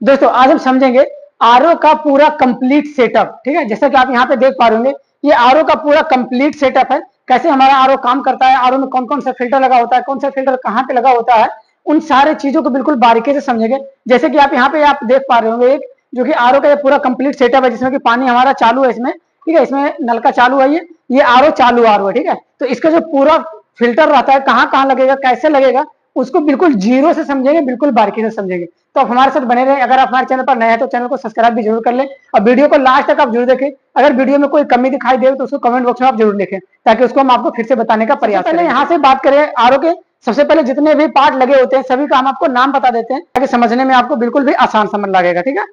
दोस्तों आज हम समझेंगे आरओ का पूरा कंप्लीट सेटअप। ठीक है, जैसा कि आप यहाँ पे देख पा रहे होंगे, ये आरओ का पूरा कंप्लीट सेटअप है। कैसे हमारा आरओ काम करता है, आरओ में कौन कौन सा फिल्टर लगा होता है, कौन सा फिल्टर कहाँ पे लगा होता है, उन सारे चीजों को बिल्कुल बारीकी से समझेंगे। जैसे कि आप यहाँ पे आप देख पा रहे होंगे एक जो कि आरओ का ये पूरा कंप्लीट सेटअप है, जिसमें कि पानी हमारा चालू है इसमें। ठीक है, इसमें नलका चालू है, ये आरओ चालू आरओ है। ठीक है, तो इसका जो पूरा फिल्टर रहता है कहाँ कहाँ लगेगा, कैसे लगेगा, उसको बिल्कुल जीरो से समझेंगे, बिल्कुल बारीकी से समझेंगे। तो आप हमारे साथ बने रहे। अगर आप हमारे चैनल पर नए हैं तो चैनल को सब्सक्राइब भी जरूर कर लें और वीडियो को लास्ट तक आप जरूर देखें। अगर वीडियो में कोई कमी दिखाई दे तो उसको कमेंट बॉक्स में आप जरूर लिखें, ताकि उसको हम आपको फिर से बताने का प्रयास करें। यहाँ से बात करें आरओ के, सबसे पहले जितने भी पार्ट लगे होते हैं सभी का हम आपको नाम बता देते हैं, ताकि समझने में आपको बिल्कुल भी आसान समझ लगेगा। ठीक है,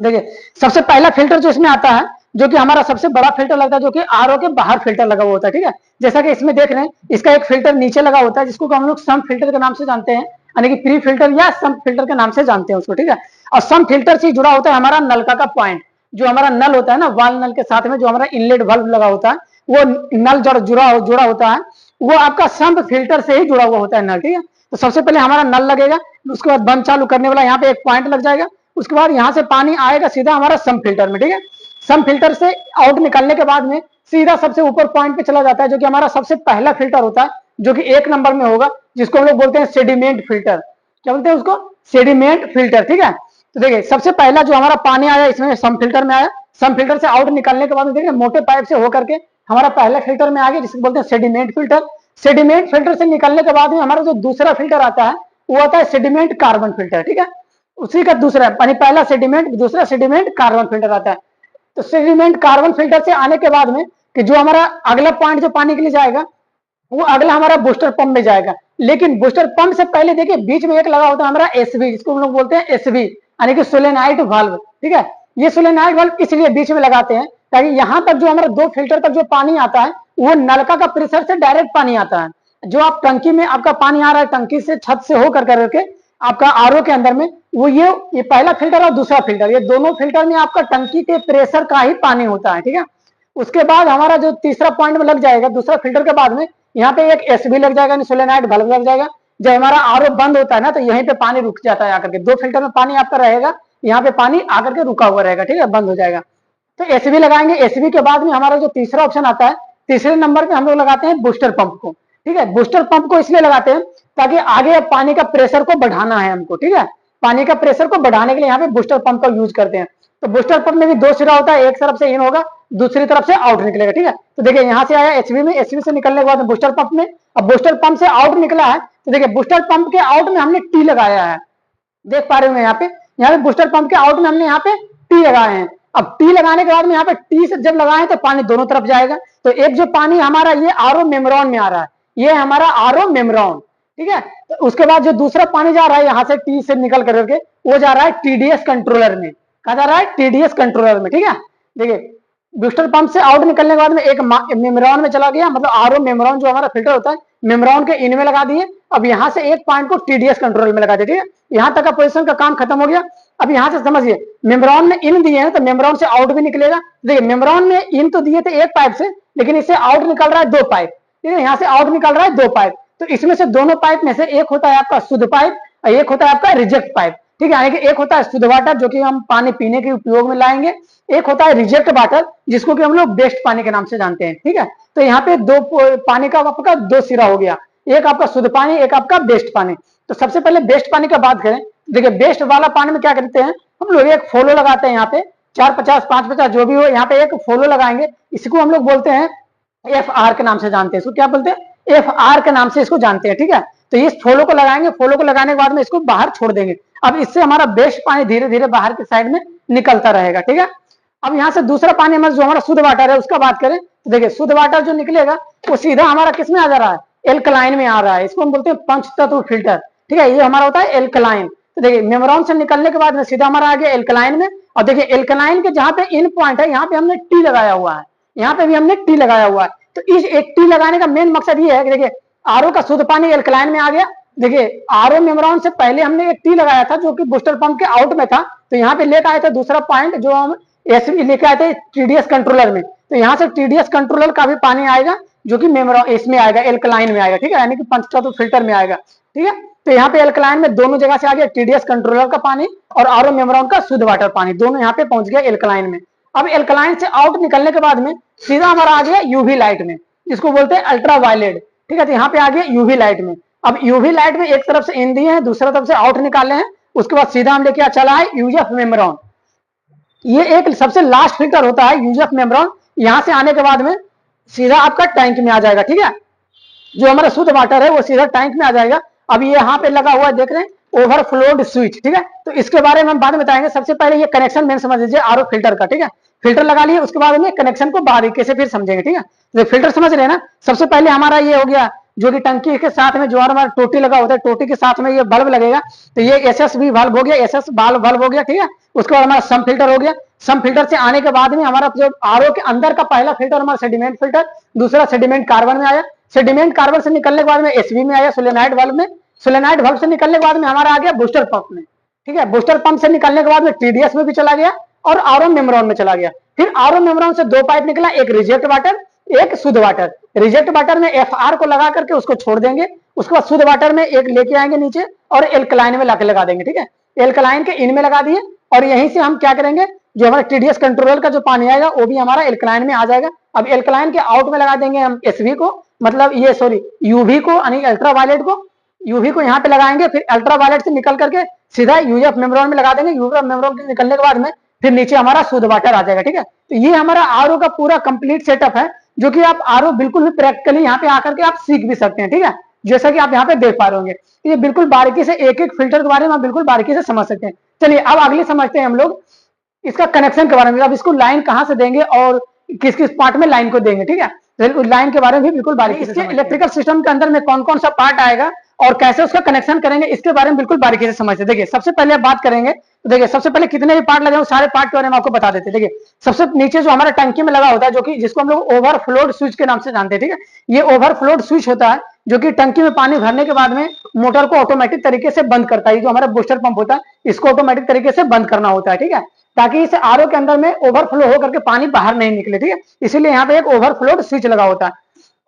देखिए सबसे पहला फिल्टर जो इसमें आता है, जो कि हमारा सबसे बड़ा फिल्टर लगता है, जो कि आरओ के बाहर फिल्टर लगा हुआ होता है। ठीक है, जैसा कि इसमें देख रहे हैं, इसका एक फिल्टर नीचे लगा होता है, जिसको हम लोग सम फिल्टर के नाम से जानते हैं, यानी कि प्री फिल्टर या सम फिल्टर के नाम से जानते हैं उसको। ठीक है, और सम फिल्टर से जुड़ा होता है हमारा नलका का पॉइंट। जो हमारा नल होता है ना, वाल नल के साथ में जो हमारा इनलेट वाल्व लगा होता है, वो नल जुड़ा होता है, वो आपका सम फिल्टर से ही जुड़ा हुआ होता है नल। ठीक है, तो सबसे पहले हमारा नल लगेगा, उसके बाद बंद चालू करने वाला यहाँ पे एक पॉइंट लग जाएगा, उसके बाद यहाँ से पानी आएगा सीधा हमारा सम फिल्टर में। ठीक है, सम फिल्टर से आउट निकलने के बाद में सीधा सबसे ऊपर पॉइंट पे चला जाता है, जो कि हमारा सबसे पहला फिल्टर होता है, जो कि 1 नंबर में होगा, जिसको हम लोग बोलते हैं सेडिमेंट फिल्टर। क्या बोलते हैं उसको? Sediment filter. ठीक है, तो देखिए सबसे पहला जो हमारा पानी आया इसमें सम फिल्टर में आया, सम फिल्टर से आउट निकलने के बाद देखिए मोटे पाइप से होकर के हमारा पहला फिल्टर में आ गया, जिसको बोलते हैं सेडिमेंट फिल्टर। सेडिमेंट फिल्टर से निकलने के बाद में हमारा जो दूसरा फिल्टर आता है वो आता है सेडिमेंट कार्बन फिल्टर। ठीक है, उसी का दूसरा यानी पहला सेडिमेंट, दूसरा सेडिमेंट कार्बन फिल्टर आता है। तो सेडिमेंट कार्बन फिल्टर से आने के बाद में कि जो हमारा अगला पॉइंट जो पानी के लिए जाएगा, वो अगला हमारा बूस्टर पंप में जाएगा। लेकिन बूस्टर पंप से पहले देखिए बीच में एक लगा होता है हमारा एसवी, जिसको हम लोग बोलते हैं एसवी, यानी कि सोलेनाइड वाल्व। ठीक है, ये सोलेनाइड वाल्व इसलिए बीच में लगाते हैं ताकि यहाँ तक जो हमारा 2 फिल्टर तक जो पानी आता है वो नलका का प्रेशर से डायरेक्ट पानी आता है। जो आप टंकी में आपका पानी आ रहा है, टंकी से छत से होकर करके आपका आरओ के अंदर में, वो ये पहला फिल्टर और दूसरा फिल्टर, ये दोनों फिल्टर में आपका टंकी के प्रेशर का ही पानी होता है। ठीक है, उसके बाद हमारा जो तीसरा पॉइंट में लग जाएगा दूसरा फिल्टर के बाद में, यहाँ पे एक एसबी लग जाएगा, सोलेनाइड वाल्व लग जाएगा। जब हमारा आरओ बंद होता है ना, तो यहीं पे पानी रुक जाता है आकर के, 2 फिल्टर में पानी आपका रहेगा, यहाँ पे पानी आकर के रुका हुआ रहेगा। ठीक है, बंद हो जाएगा। तो एसबी लगाएंगे, एसबी के बाद में हमारा जो तीसरा ऑप्शन आता है, तीसरे नंबर पे हम लोग लगाते हैं बूस्टर पंप को। ठीक है, बूस्टर पंप को इसलिए लगाते हैं ताकि आगे पानी का प्रेशर को बढ़ाना है हमको। ठीक है, पानी का प्रेशर को बढ़ाने के लिए यहाँ पे बूस्टर पंप का यूज करते हैं। तो बूस्टर पंप में भी 2 सिरा होता है, एक तरफ से इन होगा, दूसरी तरफ से आउट निकलेगा। ठीक है, तो देखिए यहाँ से आया एचवी में, एचवी से निकलने के बाद बूस्टर पंप में, अब बूस्टर पंप से आउट निकला है, तो देखिए बूस्टर पंप के आउट में हमने टी लगाया है, देख पा रहे होंगे यहाँ पे बूस्टर पंप के आउट में हमने यहाँ पे टी लगाए हैं। अब टी लगाने के बाद में यहाँ पे टी से जब लगाए तो पानी दोनों तरफ जाएगा। तो एक जो पानी हमारा ये आरओ मेम्ब्रेन में आ रहा है, ये हमारा आरओ मेम्ब्रेन। ठीक है, तो उसके बाद जो दूसरा पानी जा रहा है यहाँ से टी से निकल करके, वो जा रहा है टीडीएस कंट्रोलर में। कहा जा रहा है टीडीएस कंट्रोलर में। ठीक है, देखिए बूस्टर पंप से आउट निकलने के बाद में एक मेम्ब्रेन में चला गया, मतलब आरओ मेम्ब्रेन जो हमारा फिल्टर होता है, मेम्ब्रेन के इन में लगा दिए। अब यहाँ से एक पॉइंट को टीडीएस कंट्रोलर में लगा दिए। ठीक है, यहाँ तक का पोजीशन का काम खत्म हो गया। अब यहाँ से समझिए मेम्ब्रेन में इन दिए हैं तो मेम्ब्रेन से आउट भी निकलेगा। देखिए मेम्ब्रेन में इन तो दिए थे एक पाइप से, लेकिन इससे आउट निकल रहा है 2 पाइप। ठीक है, यहाँ से आउट निकल रहा है 2 पाइप। तो इसमें से दोनों पाइप में से एक होता है आपका शुद्ध पाइप और एक होता है आपका रिजेक्ट पाइप। ठीक है, यानी कि एक होता है शुद्ध वाटर जो कि हम पानी पीने के उपयोग में लाएंगे, एक होता है रिजेक्ट वाटर जिसको कि हम लोग बेस्ट पानी के नाम से जानते हैं। ठीक है, तो यहाँ पे पानी का आपका 2 सिरा हो गया, एक आपका शुद्ध पानी, एक आपका बेस्ट पानी। तो सबसे पहले बेस्ट पानी का बात करें, देखिए बेस्ट वाला पानी में क्या करते हैं हम लोग, एक फोलो लगाते हैं यहाँ पे, 450 550 जो भी हो, यहाँ पे एक फोलो लगाएंगे। इसको हम लोग बोलते हैं FR के नाम से जानते हैं। इसको क्या बोलते हैं? FR के नाम से इसको जानते हैं। ठीक है, तो इस फोलो को लगाएंगे, फोलो को लगाने के बाद में इसको बाहर छोड़ देंगे। अब इससे हमारा बेस्ट पानी धीरे धीरे बाहर के साइड में निकलता रहेगा। ठीक है, अब यहाँ से दूसरा पानी हमारा जो हमारा शुद्ध वाटर है उसका बात करें, तो देखिए शुद्ध वाटर जो निकलेगा वो सीधा हमारा किस में आ जा रहा है? एल्कलाइन में आ रहा है। इसको हम बोलते हैं पंचतत्व फिल्टर। ठीक है, ये हमारा होता है एल्कलाइन। तो देखिए मेम्ब्रेन से निकलने के बाद में सीधा हमारा आ गया एल्कलाइन में। और देखिए एल्कलाइन के जहाँ पे इन पॉइंट है, यहाँ पे हमने टी लगाया हुआ है, यहाँ पे भी हमने टी लगाया हुआ है। तो इस एक टी लगाने का मेन मकसद ये है कि देखिए आरओ का शुद्ध पानी एल्कलाइन में आ गया। देखिए आरओ मेम्ब्रेन से पहले हमने एक टी लगाया था जो कि बूस्टर पंप के आउट में था, तो यहाँ पे लेकर आए थे दूसरा पॉइंट जो हम एसवी लेके आए थे टीडीएस कंट्रोलर में। तो यहाँ से टीडीएस कंट्रोलर का भी पानी आएगा जो कि मेम्ब्रेन इसमें आएगा, एल्कलाइन में आएगा। ठीक है, यानी कि पंचतत्व फिल्टर में आएगा। ठीक है, तो यहाँ पे एल्कलाइन में दोनों जगह से आ गया टीडीएस कंट्रोलर का पानी और आरओ मेम्ब्रेन का शुद्ध वाटर पानी, दोनों यहाँ पे पहुंच गया एल्कलाइन में। अब एल्कलाइन से आउट निकलने के बाद में सीधा हमारा आ गया यूवी लाइट में, जिसको बोलते हैं अल्ट्रा वायलेट, ठीक है। तो यहाँ पे आ गया यूवी लाइट में। अब यूवी लाइट में एक तरफ से इन दिए हैं, दूसरा तरफ से आउट निकाले हैं, उसके बाद सीधा हम लेके चला है यूएफ मेम्ब्रेन। ये एक सबसे लास्ट फिल्टर होता है यूएफ मेम्ब्रेन। यहाँ से आने के बाद में सीधा आपका टैंक में आ जाएगा, ठीक है। जो हमारा शुद्ध वाटर है वो सीधा टैंक में आ जाएगा। अब ये यहाँ पे लगा हुआ है, देख रहे हैं, ओवरफ्लोड स्विच, ठीक है। तो इसके बारे में हम बाद में बताएंगे। सबसे पहले ये कनेक्शन मेन समझ लीजिए आरओ फिल्टर का, ठीक है। फिल्टर लगा लिए, उसके बाद में कनेक्शन को बारीकी से फिर समझेंगे, ठीक है। तो फिल्टर समझ रहे हैं ना। सबसे पहले हमारा ये हो गया जो कि टंकी के साथ में जो हमारा टोटी लगा होता है, टोटी के साथ में ये बल्ब लगेगा, तो ये एसएसबी बल्ब हो गया, एसएस बल्ब हो गया, ठीक है। उसके बाद हमारा सम फिल्टर हो गया। सम फिल्टर से आने के बाद में हमारा जो आरओ के अंदर का पहला फिल्टर हमारा सेडिमेंट फिल्टर, दूसरा सेडिमेंट कार्बन में आया, सेडिमेंट कार्बन से निकलने के बाद में एसवी में आया सोलेनाइड वाल्व में, सोलेनाइड वाल्व से निकलने के बाद में हमारा आ गया बूस्टर पंप में, ठीक है। बूस्टर पंप से निकलने के बाद में टीडीएस में भी चला गया और आरओ मेम्ब्रेन में चला गया। फिर आरओ मेम्ब्रेन से दो पाइप निकला, एक रिजेक्ट वाटर, एक शुद्ध वाटर। रिजेक्ट वाटर में एफआर को लगा करके उसको छोड़ देंगे, उसके बाद शुद्ध वाटर में एक लेके आएंगे नीचे और एल्कलाइन में लाके लगा देंगे, ठीक है। एल्कलाइन के इन में लगा दिए और यहीं से हम क्या करेंगे, जो हमारा टीडीएस कंट्रोलर का जो पानी आएगा वो भी हमारा एल्कलाइन में आ जाएगा। अब एल्कलाइन के आउट में लगा देंगे हम एसवी को, मतलब ये सॉरी यूवी को, यानी अल्ट्रा वायलेट को। यूवी को यहाँ पे लगाएंगे, फिर अल्ट्रा वायलेट से निकल करके सीधा यूएफ मेम्ब्रेन में लगा देंगे। यूएफ मेम्ब्रेन के निकलने के बाद में फिर नीचे हमारा शुद्ध वाटर आ जाएगा, ठीक है। तो ये हमारा आरओ का पूरा कंप्लीट सेटअप है, जो कि आप आरओ बिल्कुल भी प्रैक्टिकली यहाँ पे आकर के आप सीख भी सकते हैं, ठीक है। जैसा कि आप यहाँ पे देख पा रहे होंगे, ये बिल्कुल बारीकी से एक एक फिल्टर के बारे में आप बिल्कुल बारीकी से समझ सकते हैं। चलिए अब अगली समझते हैं हम लोग इसका कनेक्शन के बारे में। अब इसको लाइन कहाँ से देंगे और किस किस पार्ट में लाइन को देंगे, ठीक है। लाइन के बारे में भी बिल्कुल बारीकी से, इलेक्ट्रिकल सिस्टम के अंदर में कौन कौन सा पार्ट आएगा और कैसे उसका कनेक्शन करेंगे, इसके बारे में बिल्कुल बारीकी से समझते। देखिए सबसे पहले आप बात करेंगे, तो देखिए सबसे पहले कितने भी पार्ट लगे हो सारे पार्ट के बारे में आपको बता देते हैं। देखिए सबसे नीचे जो हमारा टंकी में लगा होता है, जो कि जिसको हम लोग ओवरफ्लोड स्विच के नाम से जानते हैं, ठीक है। ये ओवरफ्लोड स्विच होता है जो कि टंकी में पानी भरने के बाद में मोटर को ऑटोमेटिक तरीके से बंद करता है। जो हमारा बूस्टर पंप होता है इसको ऑटोमेटिक तरीके से बंद करना होता है, ठीक है, ताकि इस आरओ के अंदर में ओवरफ्लो होकर के पानी बाहर नहीं निकले, ठीक है। इसीलिए यहाँ पे एक ओवरफ्लोड स्विच लगा होता है,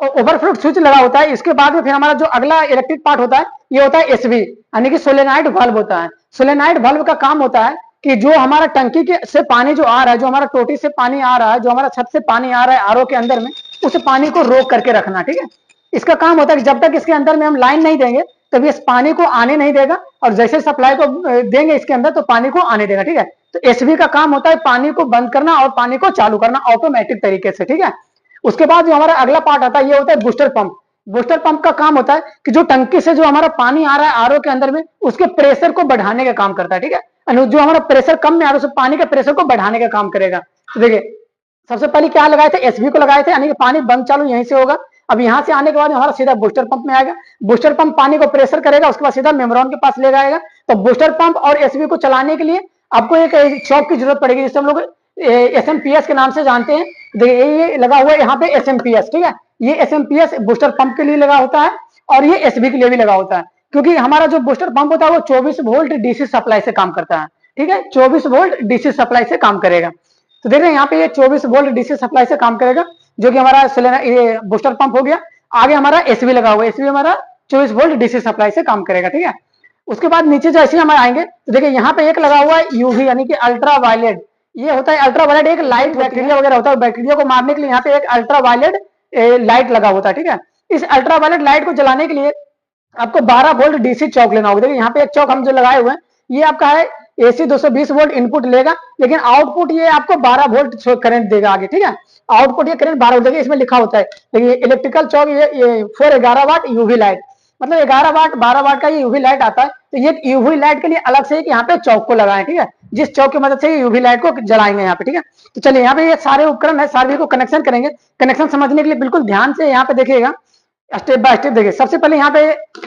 ओवरफ्लो स्विच लगा होता है। इसके बाद में फिर हमारा जो अगला इलेक्ट्रिक पार्ट होता है ये होता है एसवी, यानी कि सोलेनाइड वाल्व होता है। सोलेनाइड वाल्व का काम होता है कि जो हमारा टंकी के से पानी जो आ रहा है, जो हमारा टोटी से पानी आ रहा है, जो हमारा छत से पानी आ रहा है आरओ के अंदर में, उस पानी को रोक करके रखना, ठीक है। इसका काम होता है कि जब तक इसके अंदर में हम लाइन नहीं देंगे तब इस पानी को आने नहीं देगा, और जैसे सप्लाई को देंगे इसके अंदर तो पानी को आने देगा, ठीक है। तो एसवी का काम होता है पानी को बंद करना और पानी को चालू करना ऑटोमेटिक तरीके से, ठीक है। उसके बाद जो हमारा अगला पार्ट आता है ये होता है बूस्टर पंप। बूस्टर पंप का काम होता है कि जो टंकी से जो हमारा पानी आ रहा है आरओ के अंदर में, उसके प्रेशर को बढ़ाने का काम करता है, ठीक है। जो हमारा प्रेशर कम में आ रहा है उस पानी के प्रेशर को बढ़ाने का काम करेगा। तो देखिए सबसे पहले क्या लगाए थे, एसवी को लगाए थे, यानी कि पानी बंद चालू यहीं से होगा। अब यहाँ से आने के बाद हमारा सीधा बूस्टर पंप में आएगा। बूस्टर पंप पानी को प्रेशर करेगा, उसके बाद सीधा मेम्ब्रेन के पास ले जाएगा। तो बूस्टर पंप और एसवी को चलाने के लिए आपको एक चौक की जरूरत पड़ेगी, जिससे हम लोग एसएमपीएस के नाम से जानते हैं। देखिए ये लगा हुआ है यहाँ पे एसएमपीएस, ठीक है। ये एसएमपीएस बूस्टर पंप के लिए लगा होता है और ये एसवी के लिए भी लगा होता है, क्योंकि हमारा जो बूस्टर पंप होता है वो 24 वोल्ट डीसी सप्लाई से काम करता है, ठीक है। 24 वोल्ट डीसी सप्लाई से काम करेगा। तो देख रहे हैं यहाँ पे ये 24 वोल्ट डीसी सप्लाई से काम करेगा, जो कि हमारा ये बूस्टर पंप हो गया। आगे हमारा एसवी लगा हुआ है, एसवी हमारा 24 वोल्ट डीसी सप्लाई से काम करेगा, ठीक है। उसके बाद नीचे जैसे हम आएंगे तो देखिए यहाँ पे एक लगा हुआ है यूवी, यानी कि अल्ट्रा वायलेट। ये होता है अल्ट्रा वायलेट, एक लाइट बैक्टीरिया वगैरह होता है, बैक्टीरिया को मारने के लिए यहाँ पे एक अल्ट्रा वायलेट लाइट लगा होता है, ठीक है। इस अल्ट्रा वायलेट लाइट को जलाने के लिए आपको 12 वोल्ट डीसी चौक लेना होगा। देखिए यहाँ पे एक चौक हम जो लगाए हुए हैं ये आपका है एसी 220 वोल्ट इनपुट लेगा, लेकिन आउटपुट ये आपको 12 वोल्ट करंट देगा आगे, ठीक है। आउटपुट ये करंट 12 वोल्ट देगा, इसमें लिखा होता है देखिए इलेक्ट्रिकल चौक ये 411 वाट यूवी लाइट, मतलब 11 वाट 12 वाट का ये यूवी लाइट आता है। तो ये यूवी लाइट के लिए अलग से यहाँ पे चौक को लगाएं, ठीक है, जिस चौक की मदद से यूवी लाइट को जलाएंगे यहाँ पे, ठीक है। तो चलिए यहाँ पे ये सारे उपकरण है, सारे को कनेक्शन करेंगे। कनेक्शन समझने के लिए बिल्कुल ध्यान से यहाँ पे देखिएगा, स्टेप बाय स्टेप देखिए। सबसे पहले यहाँ पे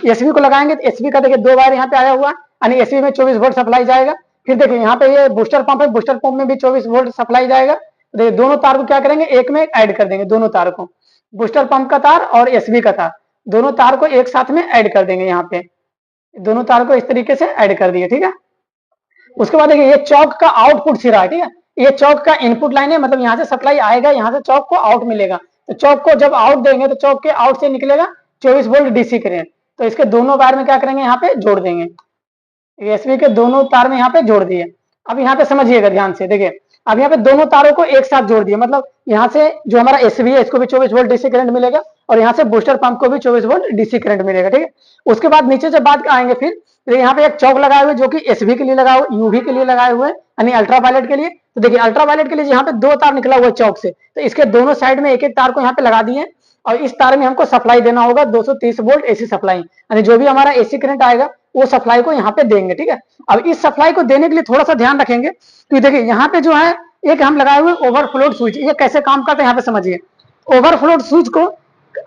एसवी को लगाएंगे, तो एसवी का देखिए 2 वायर यहाँ पे आया हुआ, यानी एसवी में 24 वोल्ट सप्लाई जाएगा। फिर देखिए यहाँ पे ये बूस्टर पंप है, बूस्टर पंप में भी 24 वोल्ट सप्लाई जाएगा। देखिए दोनों तार को क्या करेंगे, एक में ऐड कर देंगे, दोनों तार को, बूस्टर पंप का तार और एसवी का तार, दोनों तार को एक साथ में ऐड कर देंगे। यहाँ पे दोनों तार को इस तरीके से ऐड कर दिए, ठीक है। उसके बाद देखिए ये चौक का आउटपुट सिरा है, ठीक है, ये चौक का इनपुट लाइन है, मतलब यहाँ से सप्लाई आएगा, यहाँ से चौक को आउट मिलेगा। तो चौक को जब आउट देंगे तो चौक के आउट से निकलेगा 24 वोल्ट डीसी करंट। तो इसके दोनों वायर में क्या करेंगे, यहाँ पे जोड़ देंगे। एसबी के दोनों तार में यहाँ पे जोड़ दिए। अब यहाँ पे समझिएगा ध्यान से, देखिए अब यहाँ पे दोनों तारों को एक साथ जोड़ दिए, मतलब यहाँ से जो हमारा एसबी है इसको भी 24 वोल्ट डीसी करंट मिलेगा और यहाँ से बूस्टर पंप को भी 24 वोल्ट डीसी करंट मिलेगा, ठीक है। उसके बाद नीचे जब बात आएंगे फिर, तो यहाँ पे एक चौक लगाए हुए जो कि एसबी के लिए लगा हुआ, यूवी के लिए लगाए हुए यानी अल्ट्रावायलेट के लिए। तो देखिए अल्ट्रावायलेट के लिए यहाँ पे 2 तार निकला हुआ है चौक से, तो इसके दोनों साइड में एक एक तार को यहाँ पे लगा दिए और इस तार में हमको सप्लाई देना होगा 230 वोल्ट एसी सप्लाई, यानी जो भी हमारा एसी करंट आएगा वो सप्लाई को यहाँ पे देंगे, ठीक है। अब इस सप्लाई को देने के लिए थोड़ा सा ध्यान रखेंगे, तो देखिए यहाँ पे जो है एक हम लगाए हुए ओवरफ्लो स्विच, ये कैसे काम करते हैं यहाँ पे समझिए। ओवरफ्लो स्विच को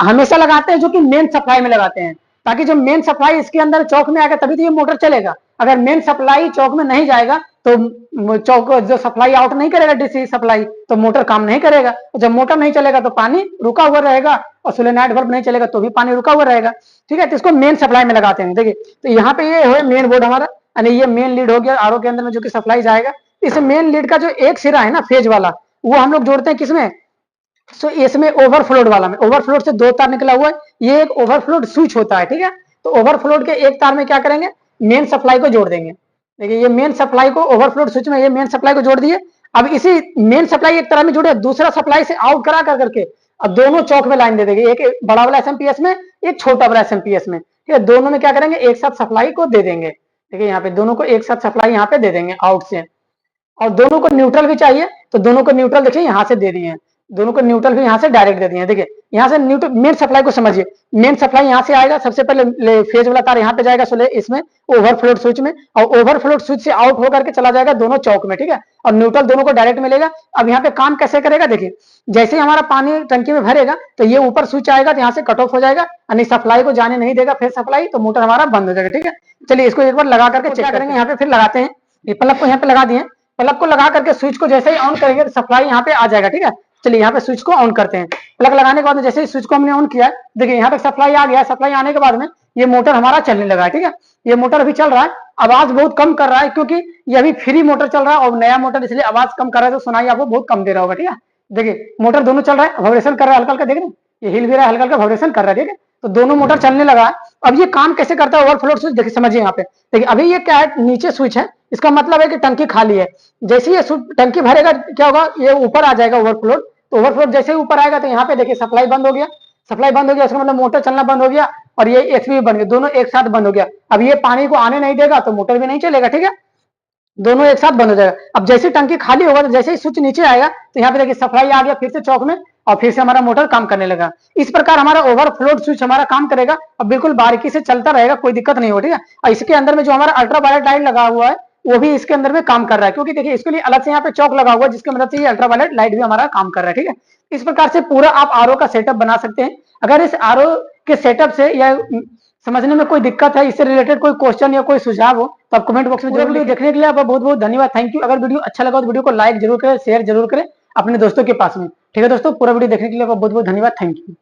हमेशा लगाते हैं जो कि मेन सप्लाई में लगाते हैं, ताकि जो मेन सप्लाई इसके अंदर चौक में आएगा तभी तो ये मोटर चलेगा। अगर मेन सप्लाई चौक में नहीं जाएगा तो चौक जो सप्लाई आउट नहीं करेगा डीसी सप्लाई, तो मोटर काम नहीं करेगा। जब मोटर नहीं चलेगा तो पानी रुका हुआ रहेगा और सोलेनॉइड बल्ब नहीं चलेगा तो भी पानी रुका हुआ रहेगा, ठीक है। तो इसको मेन सप्लाई में लगाते हैं। देखिए तो यहाँ पे ये है मेन बोर्ड हमारा, यानी ये मेन लीड हो गया आरओ के अंदर में जो कि सप्लाई जाएगा। इस मेन लीड का जो एक सिरा है ना फेज वाला, वो हम लोग जोड़ते हैं किसमें, सो इसमें ओवरफ्लोड वाला में। ओवरफ्लोड से 2 तार निकला हुआ है, ये एक ओवरफ्लोड स्विच होता है, ठीक है। तो ओवरफ्लोड के एक तार में क्या करेंगे, मेन सप्लाई को जोड़ देंगे। देखिए ये मेन सप्लाई को ओवरफ्लोड स्विच में ये मेन सप्लाई को जोड़ दिए। अब इसी मेन सप्लाई एक तरह में जोड़े, दूसरा सप्लाई से आउट करा कर करके अब दोनों चौक में लाइन दे देंगे, एक बड़ा वाला एसएमपीएस में, एक छोटा वाला एसएमपीएस में, ठीक है। दोनों में क्या करेंगे, एक साथ सप्लाई को दे देंगे। देखिए यहाँ पे दोनों को एक साथ सप्लाई यहाँ पे दे देंगे आउट से, और दोनों को न्यूट्रल भी चाहिए तो दोनों को न्यूट्रल देखिए यहाँ से दे दिए हैं, दोनों को न्यूट्रल भी यहाँ से डायरेक्ट दे दिए। देखिए यहाँ से न्यूट्रल मेन सप्लाई को समझिए, मेन सप्लाई यहाँ से आएगा, सबसे पहले फेज वाला तार यहाँ पे जाएगा सोले इसमें ओवरफ्लोड स्विच में, और ओवरफ्लोड स्विच से आउट होकर के चला जाएगा दोनों चौक में, ठीक है। और न्यूट्रल दोनों को डायरेक्ट मिलेगा। अब यहाँ पे काम कैसे करेगा, देखिए जैसे ही हमारा पानी टंकी में भरेगा तो ये ऊपर स्विच आएगा तो यहाँ से कट ऑफ हो जाएगा, यानी सप्लाई को जाने नहीं देगा फिर सप्लाई, तो मोटर हमारा बंद हो जाएगा, ठीक है। चलिए इसको एक बार लगा करके चेक करेंगे। यहाँ पे फिर लगाते हैं, ये प्लग को यहाँ पे लगा दिए, प्लग को लगा करके स्विच को जैसे ही ऑन करेंगे तो सप्लाई यहाँ पे आ जाएगा, ठीक है। चलिए यहाँ पे स्विच को ऑन करते हैं। प्लग लगाने के बाद में जैसे ही स्विच को हमने ऑन किया, देखिए यहाँ पे सप्लाई आ गया। सप्लाई आने के बाद में ये मोटर हमारा चलने लगा है, ठीक है। ये मोटर अभी चल रहा है, आवाज बहुत कम कर रहा है क्योंकि ये अभी फ्री मोटर चल रहा है और नया मोटर इसलिए आवाज कम कर रहा है, तो सुनाई आपको बहुत कम दे रहा होगा, ठीक है। देखिए मोटर दोनों चल रहा है, वाइब्रेशन कर रहा है हल्का हल्का, देख रहे हैं ये हिल भी रहा है, हल्का हल्का वाइब्रेशन कर रहा है, ठीक है। तो दोनों मोटर चलने लगा है। अब ये काम कैसे करता है ओवरफ्लो स्विच, देखिए समझिए यहाँ पे। देखिए अभी ये क्या है, नीचे स्विच है, इसका मतलब है कि टंकी खाली है। जैसे ही ये टंकी भरेगा क्या होगा, ये ऊपर आ जाएगा ओवरफ्लो। तो ओवरफ्लो जैसे ही ऊपर आएगा तो यहाँ पे देखिए सप्लाई बंद हो गया, सप्लाई बंद हो गया, इसका मतलब मोटर चलना बंद हो गया और ये एसबी बन गया, दोनों एक साथ बंद हो गया। अब ये पानी को आने नहीं देगा तो मोटर भी नहीं चलेगा, ठीक है, दोनों एक साथ बंद हो जाएगा। अब जैसे टंकी खाली होगा तो जैसे ही स्विच नीचे आएगा तो यहाँ पे देखिए सप्लाई आ गया फिर से चौक में और फिर से हमारा मोटर काम करने लगा। इस प्रकार हमारा ओवरफ्लो स्विच हमारा काम करेगा और बिल्कुल बारीकी से चलता रहेगा, कोई दिक्कत नहीं हो, ठीक है। और इसके अंदर में जो हमारा अल्ट्रावायलेट लाइट लगा हुआ है वो भी इसके अंदर में काम कर रहा है, क्योंकि देखिए इसके लिए अलग से यहाँ पे चौक लगा हुआ है जिसकी मदद से ये अल्ट्रावायलेट लाइट भी हमारा काम कर रहा है, ठीक है। इस प्रकार से पूरा आप आरओ का सेटअप बना सकते हैं। अगर इस आरओ के सेटअप से या समझने में कोई दिक्कत है, इससे रिलेटेड कोई क्वेश्चन या कोई सुझाव हो तो आप कमेंट बॉक्स में जरूर। वीडियो देखने के लिए आपका बहुत बहुत धन्यवाद, थैंक यू। अगर वीडियो अच्छा लगा तो वीडियो को लाइक जरूर करें, शेयर जरूर करें अपने दोस्तों के पास में, ठीक है दोस्तों। पूरा वीडियो देखने के लिए आपका बहुत बहुत धन्यवाद, थैंक यू।